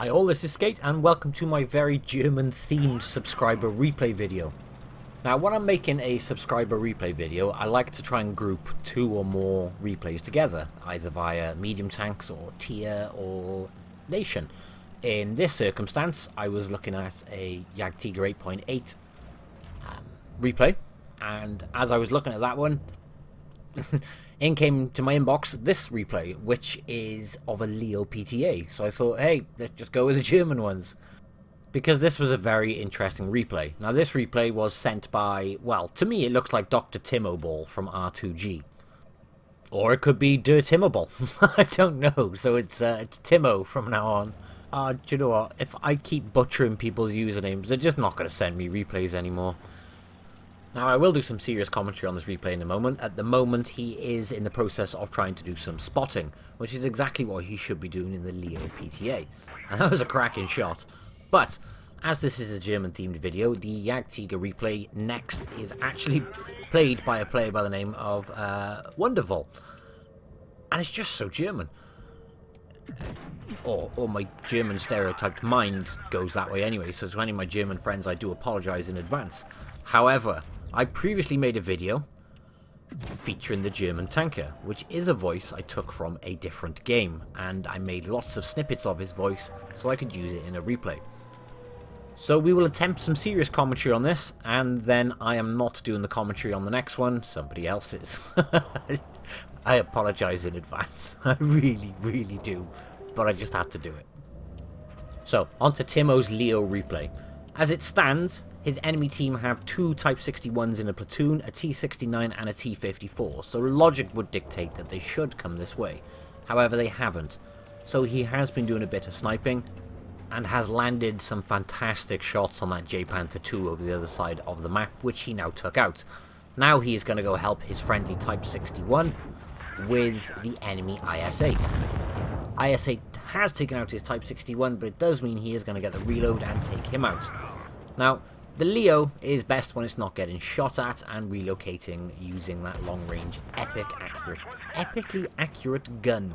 Hi all, this is Skate and welcome to my very German themed subscriber replay video. Now when I'm making a subscriber replay video, I like to try and group 2 or more replays together, either via medium tanks or tier or nation. In this circumstance, I was looking at a Jadgtiger 8.8 replay, and as I was looking at that one, in came to my inbox this replay, which is of a Leopard PTA. So I thought, hey, let's just go with the German ones, because this was a very interesting replay. Now this replay was sent by, well, to me it looks like Dr. Timo Ball from R2G. Or it could be Der Timo Ball. I don't know. So it's Timo from now on. Do you know what? If I keep butchering people's usernames, they're just not going to send me replays anymore. Now, I will do some serious commentary on this replay in a moment. At the moment, he is in the process of trying to do some spotting, which is exactly what he should be doing in the Leopard PTA. And that was a cracking shot. But, as this is a German-themed video, the Jadgtiger replay next is actually played by a player by the name of Wonderful. And it's just so German. Or my German stereotyped mind goes that way anyway, so to any of my German friends, I do apologise in advance. However, I previously made a video featuring the German tanker, which is a voice I took from a different game, and I made lots of snippets of his voice so I could use it in a replay. So we will attempt some serious commentary on this, and then I am not doing the commentary on the next one, somebody else is. I apologise in advance, I really do, but I just had to do it. So, on to Timo's Leo replay. As it stands, his enemy team have 2 Type 61s in a platoon, a T69 and a T54, so logic would dictate that they should come this way. However, they haven't. So he has been doing a bit of sniping, and has landed some fantastic shots on that J-Panther 2 over the other side of the map, which he now took out. Now he is going to go help his friendly Type 61 with the enemy IS-8. IS-8 has taken out his Type 61, but it does mean he is going to get the reload and take him out. Now, the Leo is best when it's not getting shot at and relocating using that long-range epically accurate gun.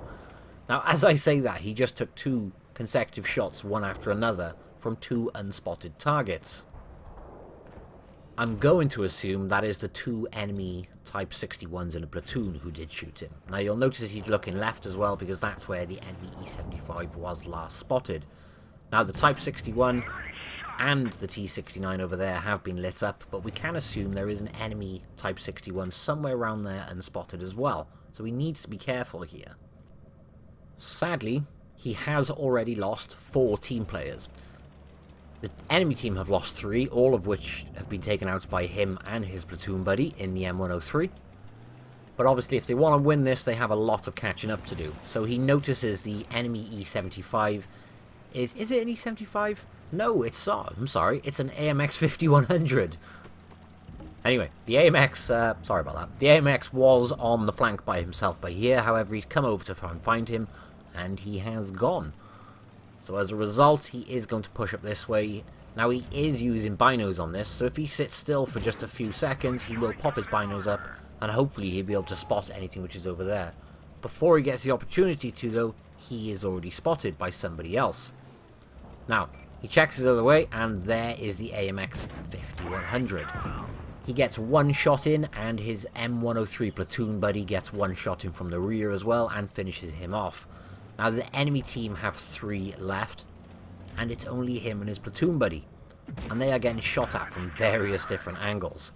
Now, as I say that, he just took 2 consecutive shots, one after another, from 2 unspotted targets. I'm going to assume that is the 2 enemy Type 61s in a platoon who did shoot him. Now you'll notice he's looking left as well, because that's where the enemy E75 was last spotted. Now the Type 61 and the T69 over there have been lit up, but we can assume there is an enemy Type 61 somewhere around there unspotted as well, so he needs to be careful here. Sadly, he has already lost 4 team players. The enemy team have lost 3, all of which have been taken out by him and his platoon buddy in the M103. But obviously if they want to win this, they have a lot of catching up to do. So he notices the enemy E75 is it an E75? No, I'm sorry, it's an AMX 5100. Anyway, the AMX, sorry about that. The AMX was on the flank by himself by here, however he's come over to try and find him, and he has gone. So as a result, he is going to push up this way. Now he is using binos on this, so if he sits still for just a few seconds, he will pop his binos up, and hopefully he'll be able to spot anything which is over there. Before he gets the opportunity to, though, he is already spotted by somebody else. Now, he checks his other way, and there is the AMX 5100. He gets 1 shot in, and his M103 platoon buddy gets 1 shot in from the rear as well, and finishes him off. Now the enemy team have 3 left, and it's only him and his platoon buddy, and they are getting shot at from various different angles.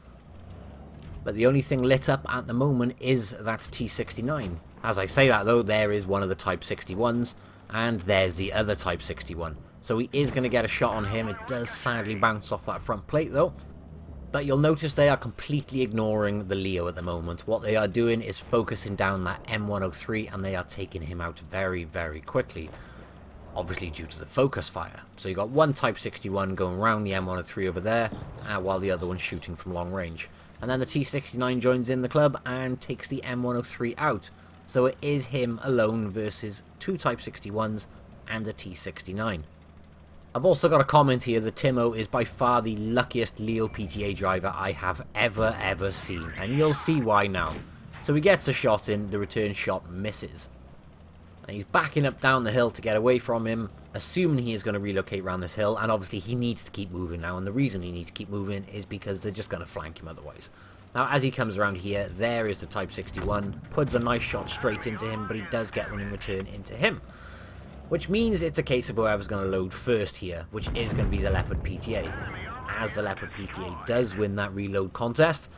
But the only thing lit up at the moment is that T69. As I say that though, there is one of the Type 61s, and there's the other Type 61. So he is going to get a shot on him. It does sadly bounce off that front plate though. But you'll notice they are completely ignoring the Leo at the moment. What they are doing is focusing down that M103, and they are taking him out very quickly. Obviously due to the focus fire. So you got 1 Type 61 going around the M103 over there, while the other one's shooting from long range. And then the T69 joins in the club and takes the M103 out. So it is him alone versus 2 Type 61s and a T69. I've also got a comment here that Timo is by far the luckiest Leopard PTA driver I have ever seen, and you'll see why now. So he gets a shot in, the return shot misses. And he's backing up down the hill to get away from him, assuming he is going to relocate around this hill, and obviously he needs to keep moving now, and the reason he needs to keep moving is because they're just going to flank him otherwise. Now, as he comes around here, there is the Type 61, puts a nice shot straight into him, but he does get one in return into him. Which means it's a case of whoever's going to load first here, which is going to be the Leopard PTA. As the Leopard PTA does win that reload contest,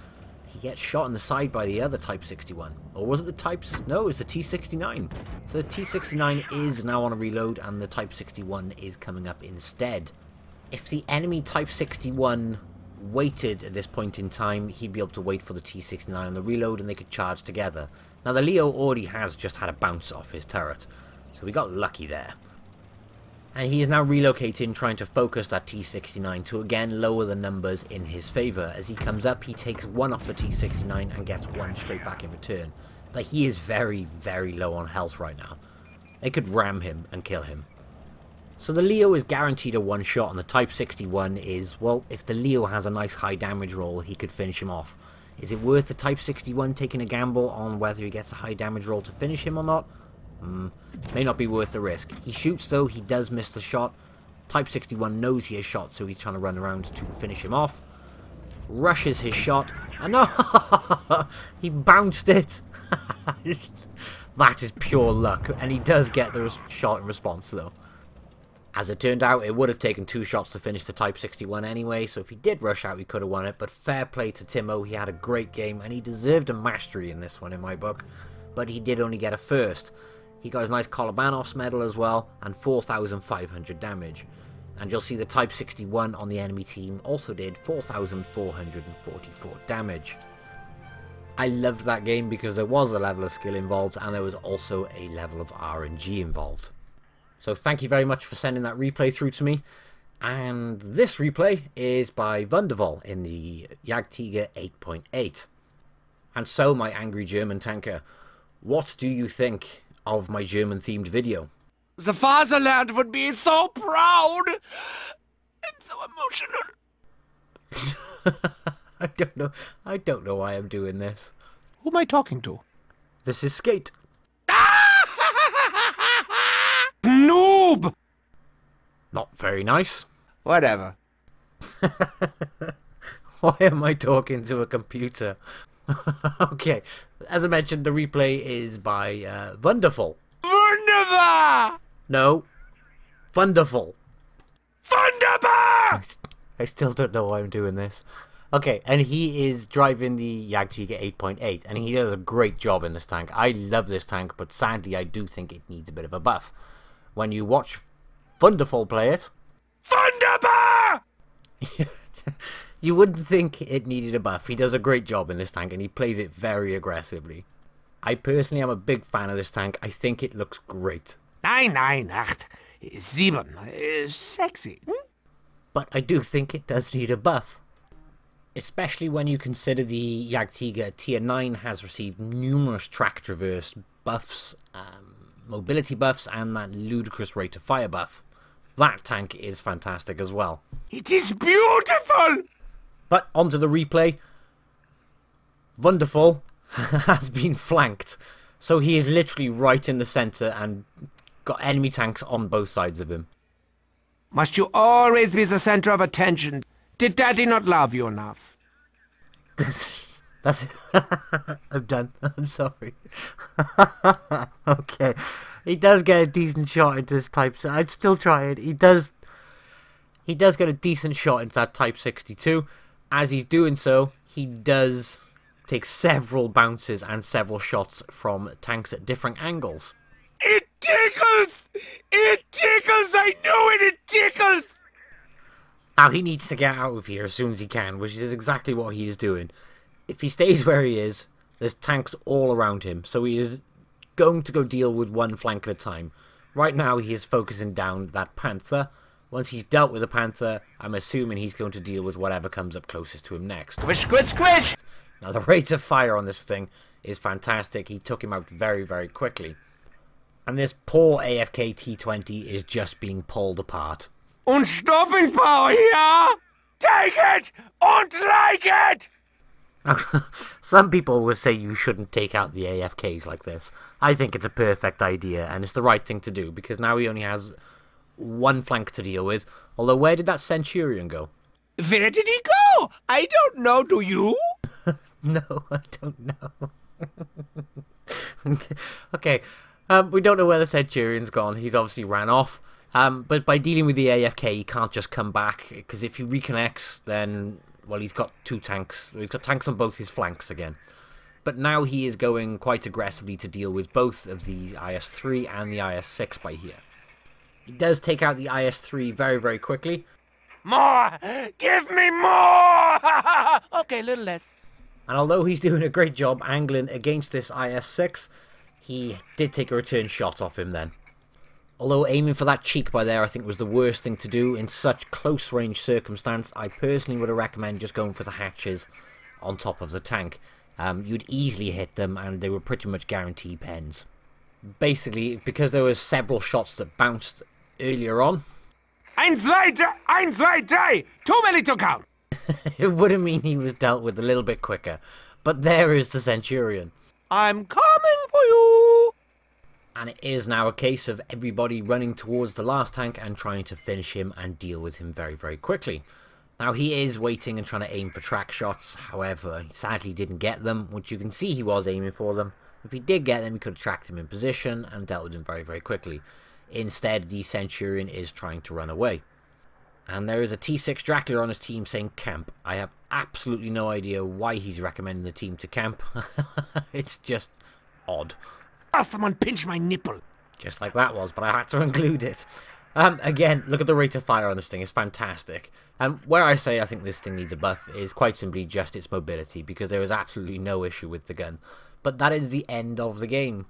he gets shot in the side by the other Type 61. Or was it the Types? No, it's the T69. So the T69 is now on a reload, and the Type 61 is coming up instead. If the enemy Type 61 waited at this point in time, he'd be able to wait for the T69 on the reload, and they could charge together. Now, the Leo already has just had a bounce off his turret, so we got lucky there. And he is now relocating, trying to focus that T69 to again lower the numbers in his favour. As he comes up, he takes one off the T69 and gets one straight back in return. But he is very, very low on health right now. They could ram him and kill him. So the Leo is guaranteed a one shot, and the Type 61 is, well, if the Leo has a nice high damage roll, he could finish him off. Is it worth the Type 61 taking a gamble on whether he gets a high damage roll to finish him or not? May not be worth the risk. He shoots though, he does miss the shot. Type 61 knows he is shot, so he's trying to run around to finish him off. Rushes his shot, and no! He bounced it! That is pure luck, and he does get the shot in response though. As it turned out, it would have taken 2 shots to finish the Type 61 anyway, so if he did rush out, he could have won it, but fair play to Timo. He had a great game, and he deserved a mastery in this one in my book, but he did only get a first. He got his nice Kolobanov's medal as well, and 4,500 damage. And you'll see the Type 61 on the enemy team also did 4,444 damage. I loved that game because there was a level of skill involved, and there was also a level of RNG involved. So thank you very much for sending that replay through to me. And this replay is by Wonderwall in the Jadgtiger 8.8. And so, my angry German tanker, what do you think of my German-themed video? The fatherland would be so proud and so emotional. I don't know why I'm doing this. Who am I talking to? This is Skate. Noob! Not very nice. Whatever. Why am I talking to a computer? Okay, as I mentioned, the replay is by Wonderful. Wunderbar! No, Wonderful. Wunderbar! I still don't know why I'm doing this. Okay, and he is driving the Jadgtiger 8.8, and he does a great job in this tank. I love this tank, but sadly I do think it needs a bit of a buff. When you watch Wonderful play it... Wunderbar! You wouldn't think it needed a buff. He does a great job in this tank, and he plays it very aggressively. I personally am a big fan of this tank. I think it looks great. Nein, 8, 7. Sexy. But I do think it does need a buff. Especially when you consider the Jadgtiger Tier 9 has received numerous track traverse buffs, mobility buffs, and that ludicrous rate of fire buff. That tank is fantastic as well. It is beautiful! But onto the replay. Wonderful has been flanked. So he is literally right in the centre and got enemy tanks on both sides of him. Must you always be the centre of attention? Did Daddy not love you enough? That's it. I'm done. I'm sorry. Okay. He does get a decent shot into this Type... I'd still try it. He does get a decent shot into that Type 62. As he's doing so, he does take several bounces and several shots from tanks at different angles. It tickles! It tickles! I knew it! It tickles! Now, he needs to get out of here as soon as he can, which is exactly what he is doing. If he stays where he is, there's tanks all around him, so he is going to go deal with one flank at a time. Right now, he is focusing down that Panther. Once he's dealt with the Panther, I'm assuming he's going to deal with whatever comes up closest to him next. Squish, squish, squish! Now, the rate of fire on this thing is fantastic. He took him out very, very quickly. And this poor AFK T20 is just being pulled apart. Und stopping power here! Take it! Und like it! Some people would say you shouldn't take out the AFKs like this. I think it's a perfect idea, and it's the right thing to do, because now he only has one flank to deal with. Although, where did that Centurion go? Where did he go? I don't know, do you? No, I don't know. Okay, we don't know where the Centurion's gone. He's obviously ran off. But by dealing with the AFK, he can't just come back, because if he reconnects, then, well, he's got two tanks. He's got tanks on both his flanks again. But now he is going quite aggressively to deal with both of the IS-3 and the IS-6 by here. He does take out the IS-3 very, very quickly. More! Give me more! Okay, a little less. And although he's doing a great job angling against this IS-6, he did take a return shot off him then. Although aiming for that cheek by there I think was the worst thing to do in such close range circumstance, I personally would recommend just going for the hatches on top of the tank. You'd easily hit them and they were pretty much guaranteed pens. Basically, because there were several shots that bounced earlier on. 1, 2, 1, 2, 3! Too many to count! It would have mean he was dealt with a little bit quicker. But there is the Centurion. I'm coming for you! And it is now a case of everybody running towards the last tank and trying to finish him and deal with him very, very quickly. Now he is waiting and trying to aim for track shots, however, he sadly didn't get them, which you can see he was aiming for them. If he did get them, he could have tracked him in position and dealt with him very, very quickly. Instead, the Centurion is trying to run away. And there is a T6 Dracula on his team saying camp. I have absolutely no idea why he's recommending the team to camp. It's just odd. Oh, someone pinched my nipple. Just like that was, but I had to include it. Again, look at the rate of fire on this thing. It's fantastic. Where I say I think this thing needs a buff is quite simply just its mobility, because there is absolutely no issue with the gun. But that is the end of the game.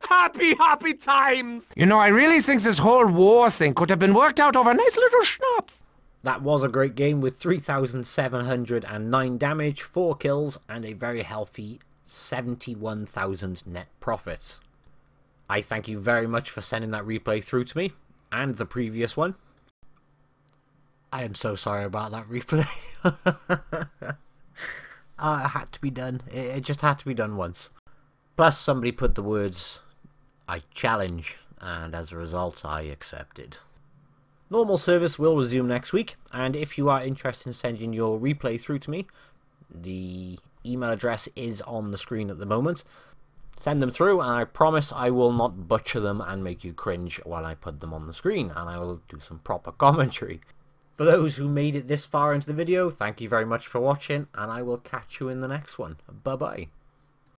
Happy, happy times! You know, I really think this whole war thing could have been worked out over a nice little schnapps. That was a great game with 3,709 damage, 4 kills, and a very healthy 71,000 net profits. I thank you very much for sending that replay through to me, and the previous one. I am so sorry about that replay. It had to be done. It just had to be done once. Plus somebody put the words, I challenge, and as a result I accepted. Normal service will resume next week, and if you are interested in sending your replay through to me, the email address is on the screen at the moment. Send them through, and I promise I will not butcher them and make you cringe while I put them on the screen, and I will do some proper commentary. For those who made it this far into the video, thank you very much for watching, and I will catch you in the next one. Bye bye.